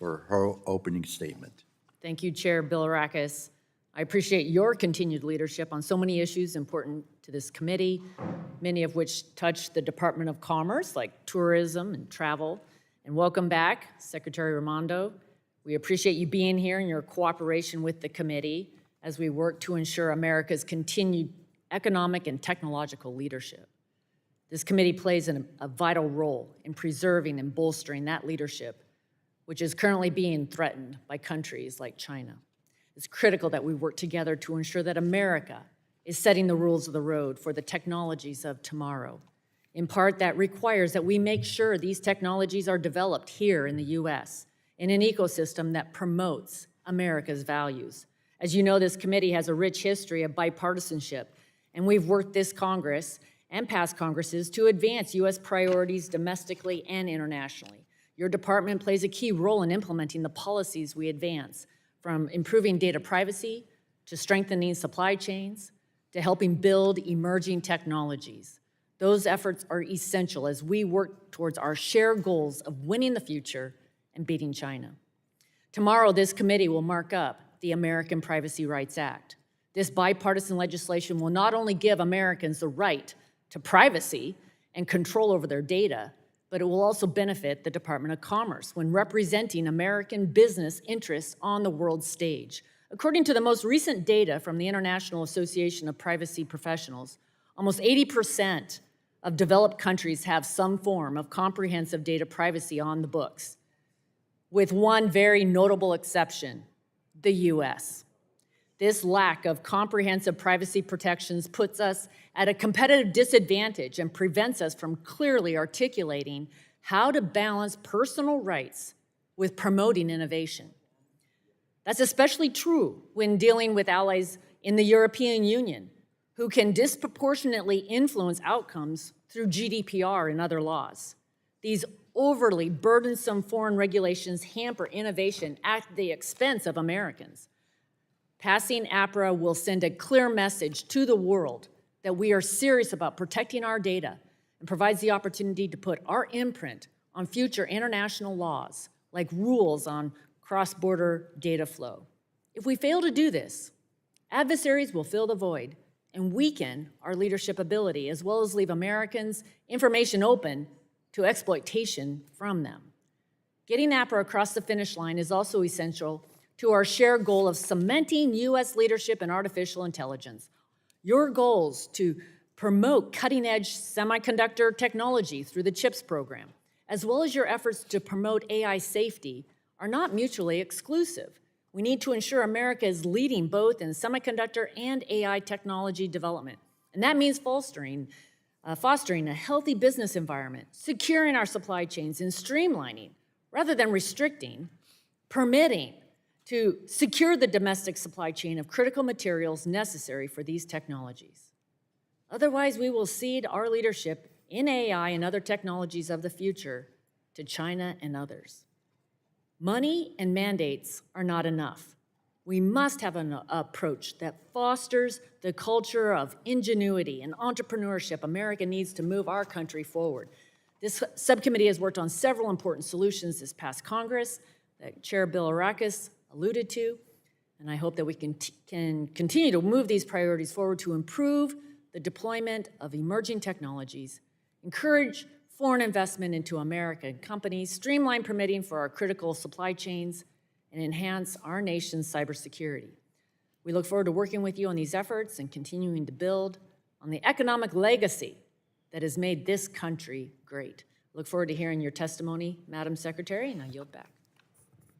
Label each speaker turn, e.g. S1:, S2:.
S1: for her opening statement.
S2: Thank you, Chair Bilirakis. I appreciate your continued leadership on so many issues important to this committee, many of which touch the Department of Commerce, like tourism and travel. And welcome back, Secretary Raimondo. We appreciate you being here and your cooperation with the committee as we work to ensure America's continued economic and technological leadership. This committee plays a vital role in preserving and bolstering that leadership, which is currently being threatened by countries like China. It's critical that we work together to ensure that America is setting the rules of the road for the technologies of tomorrow. In part, that requires that we make sure these technologies are developed here in the U.S. in an ecosystem that promotes America's values. As you know, this committee has a rich history of bipartisanship, and we've worked this Congress and past Congresses to advance U.S. priorities domestically and internationally. Your department plays a key role in implementing the policies we advance, from improving data privacy to strengthening supply chains to helping build emerging technologies. Those efforts are essential as we work towards our shared goals of winning the future and beating China. Tomorrow, this committee will mark up the American Privacy Rights Act. This bipartisan legislation will not only give Americans the right to privacy and control over their data, but it will also benefit the Department of Commerce when representing American business interests on the world stage. According to the most recent data from the International Association of Privacy Professionals, almost 80% of developed countries have some form of comprehensive data privacy on the books, with one very notable exception, the U.S. This lack of comprehensive privacy protections puts us at a competitive disadvantage and prevents us from clearly articulating how to balance personal rights with promoting innovation. That's especially true when dealing with allies in the European Union who can disproportionately influence outcomes through GDPR and other laws. These overly burdensome foreign regulations hamper innovation at the expense of Americans. Passing APRA will send a clear message to the world that we are serious about protecting our data and provides the opportunity to put our imprint on future international laws, like rules on cross-border data flow. If we fail to do this, adversaries will fill the void and weaken our leadership ability, as well as leave Americans' information open to exploitation from them. Getting APRA across the finish line is also essential to our shared goal of cementing U.S. leadership in artificial intelligence. Your goals to promote cutting-edge semiconductor technology through the CHIPS program, as well as your efforts to promote AI safety, are not mutually exclusive. We need to ensure America is leading both in semiconductor and AI technology development. And that means fostering a healthy business environment, securing our supply chains, and streamlining, rather than restricting, permitting, to secure the domestic supply chain of critical materials necessary for these technologies. Otherwise, we will cede our leadership in AI and other technologies of the future to China and others. Money and mandates are not enough. We must have an approach that fosters the culture of ingenuity and entrepreneurship America needs to move our country forward. This subcommittee has worked on several important solutions this past Congress that Chair Bilirakis alluded to, and I hope that we can continue to move these priorities forward to improve the deployment of emerging technologies, encourage foreign investment into American companies, streamline permitting for our critical supply chains, and enhance our nation's cybersecurity. We look forward to working with you on these efforts and continuing to build on the economic legacy that has made this country great. Look forward to hearing your testimony, Madam Secretary, and I yield back.